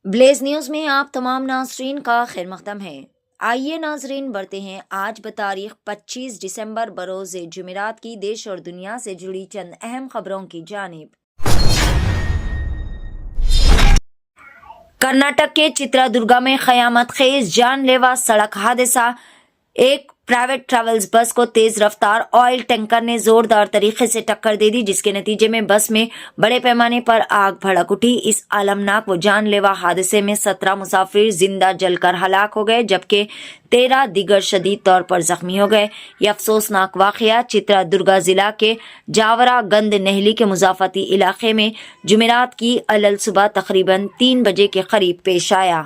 Blaze news میں آپ تمام ناظرین کا خیر مقدم ہے۔ آئیے ناظرین بڑھتے ہیں آج بتاریخ 25 دسمبر بروز جمعرات کی دیش اور دنیا سے جڑی چند اہم خبروں کی جانب۔ کرناٹک کے چترادرگا میں قیامت خیز جان لیوا سڑک حادثہ۔ ایک پرائیویٹ ٹریولز بس کو تیز رفتار آئل ٹینکر نے زوردار طریقے سے ٹکر دے دی، جس کے نتیجے میں بس میں بڑے پیمانے پر آگ بھڑک اٹھی۔ اس المناک و جان لیوا حادثے میں 17 مسافر زندہ جل کر ہلاک ہو گئے، جبکہ 13 دیگر شدید طور پر زخمی ہو گئے۔ یہ افسوسناک واقعہ چترادرگا ضلع کے جاورا گند نہلی کے مضافاتی علاقے میں جمعرات کی الصبح تقریباً 3 بجے کے قریب پیش آیا۔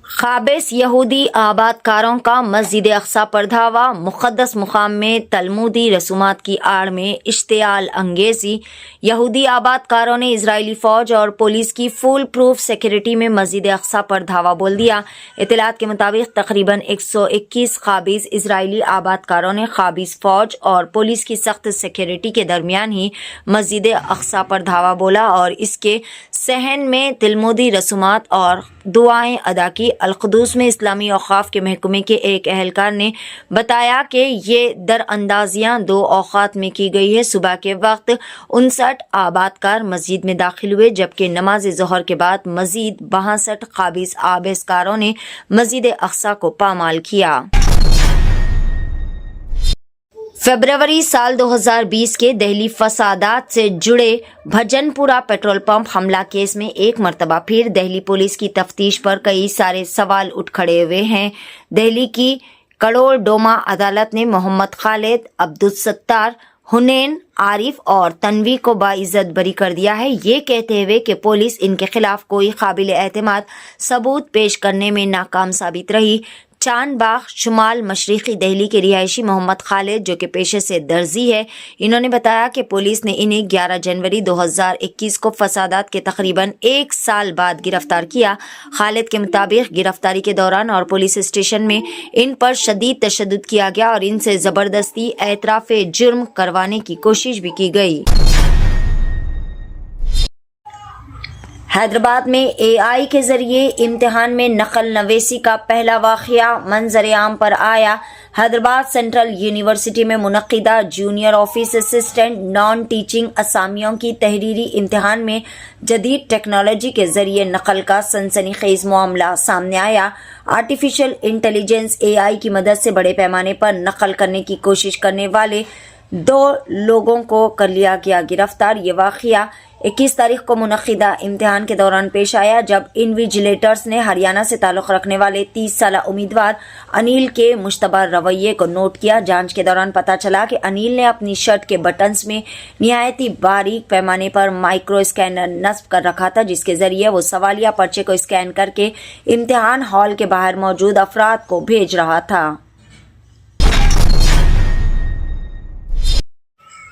قابض یہودی آباد کاروں کا مسجد اقصی پر دھاوا۔ مقدس مقام میں تلمودی رسومات کی آڑ میں اشتعال انگیزی۔ یہودی آباد کاروں نے اسرائیلی فوج اور پولیس کی فول پروف سیکورٹی میں مسجد اقصی پر دھاوا بول دیا۔ اطلاعات کے مطابق تقریباً 121 قابض اسرائیلی آباد کاروں نے قابض فوج اور پولیس کی سخت سیکورٹی کے درمیان ہی مسجد اقصی پر دھاوا بولا اور اس کے صحن میں تلمودی رسومات اور دعائیں ادا کی۔ القدس میں اسلامی اوقاف کے محکمے کے ایک اہلکار نے بتایا کہ یہ دراندازیاں 2 اوقات میں کی گئی ہے۔ صبح کے وقت 59 آباد کار مسجد میں داخل ہوئے، جبکہ نماز ظہر کے بعد مزید 62 قابض آباد کاروں نے مسجد اقصی کو پامال کیا۔ فروری سال 2020 کے دہلی فسادات سے جڑے بھجن پورہ پیٹرول پمپ حملہ کیس میں ایک مرتبہ پھر دہلی پولیس کی تفتیش پر کئی سارے سوال اٹھ کھڑے ہوئے ہیں۔ دہلی کی کڑوڑ ڈوما عدالت نے محمد خالد، عبدالستار، حنین، عارف اور تنوی کو باعزت بری کر دیا ہے، یہ کہتے ہوئے کہ پولیس ان کے خلاف کوئی قابل اعتماد ثبوت پیش کرنے میں ناکام ثابت رہی۔ چاند باغ شمال مشرقی دہلی کے رہائشی محمد خالد، جو کہ پیشے سے درزی ہے، انہوں نے بتایا کہ پولیس نے انہیں 11 جنوری 2021 کو فسادات کے تقریباً 1 سال بعد گرفتار کیا۔ خالد کے مطابق گرفتاری کے دوران اور پولیس اسٹیشن میں ان پر شدید تشدد کیا گیا اور ان سے زبردستی اعتراف جرم کروانے کی کوشش بھی کی گئی۔ حیدرآباد میں اے آئی کے ذریعے امتحان میں نقل نویسی کا پہلا واقعہ منظر عام پر آیا۔ حیدرآباد سینٹرل یونیورسٹی میں منعقدہ junior office assistant non teaching اسامیوں کی تحریری امتحان میں جدید ٹیکنالوجی کے ذریعے نقل کا سنسنی خیز معاملہ سامنے آیا۔ آرٹیفیشل انٹیلیجنس اے آئی کی مدد سے بڑے پیمانے پر نقل کرنے کی کوشش کرنے والے 2 لوگوں کو کر لیا گیا گرفتار۔ یہ واقعہ 21 تاریخ کو منعقدہ امتحان کے دوران پیش آیا، جب انویجیلیٹرز نے ہریانہ سے تعلق رکھنے والے 30 سالہ امیدوار انیل کے مشتبہ رویے کو نوٹ کیا۔ جانچ کے دوران پتہ چلا کہ انیل نے اپنی شرٹ کے بٹنز میں نہایت باریک پیمانے پر مائکرو اسکینر نصب کر رکھا تھا، جس کے ذریعے وہ سوالیہ پرچے کو اسکین کر کے امتحان ہال کے باہر موجود افراد کو بھیج رہا تھا۔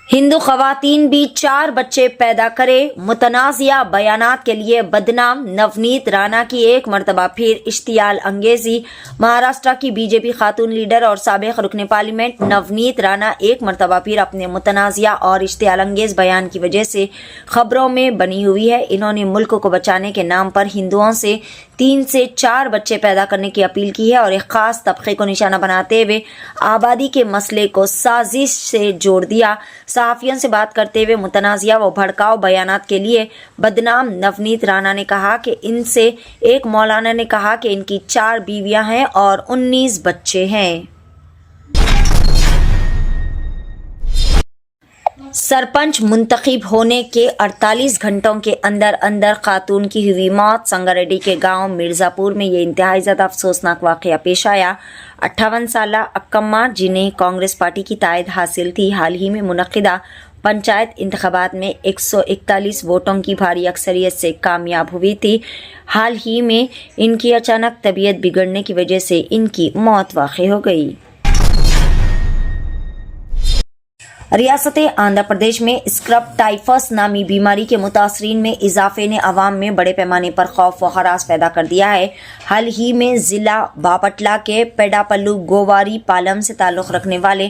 ہندو خواتین بھی 4 بچے پیدا کرے، متنازعہ بیانات کے لیے بدنام۔ نونیت رانا کی ایک مرتبہ پھر اشتعال انگیزی۔ مہاراشٹر کی بی جے پی خاتون لیڈر اور سابق رکن پارلیمنٹ نونیت رانا ایک مرتبہ پھر اپنے متنازعہ اور اشتعال انگیز بیان کی وجہ سے خبروں میں بنی ہوئی ہے۔ انہوں نے ملک کو بچانے کے نام پر ہندوؤں سے 3 سے 4 بچے پیدا کرنے کی اپیل کی ہے اور ایک خاص طبقے کو نشانہ بناتے ہوئے آبادی کے مسئلے کو سازش سے جوڑ دیا۔ صحافیوں سے بات کرتے ہوئے متنازعہ و بھڑکاؤ بیانات کے لیے بدنام نونیت رانا نے کہا کہ ان سے ایک مولانا نے کہا کہ ان کی 4 بیویاں ہیں اور 19 بچے ہیں۔ سرپنچ منتخب ہونے کے 48 گھنٹوں کے اندر اندر خاتون کی ہوئی موت۔ سنگاریڈی کے گاؤں مرزا پور میں یہ انتہائی زیادہ افسوسناک واقعہ پیش آیا۔ 58 سالہ اکمہ، جنہیں کانگریس پارٹی کی تائید حاصل تھی، حال ہی میں منعقدہ پنچایت انتخابات میں 141 ووٹوں کی بھاری اکثریت سے کامیاب ہوئی تھی۔ حال ہی میں ان کی اچانک طبیعت بگڑنے کی وجہ سے ان کی موت واقع ہو گئی۔ ریاست آندھرا پردیش میں اسکرب ٹائفس نامی بیماری کے متاثرین میں اضافے نے عوام میں بڑے پیمانے پر خوف و ہراس پیدا کر دیا ہے۔ حال ہی میں ضلع باپٹلہ کے پیڈاپلو گوواری پالم سے تعلق رکھنے والے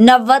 90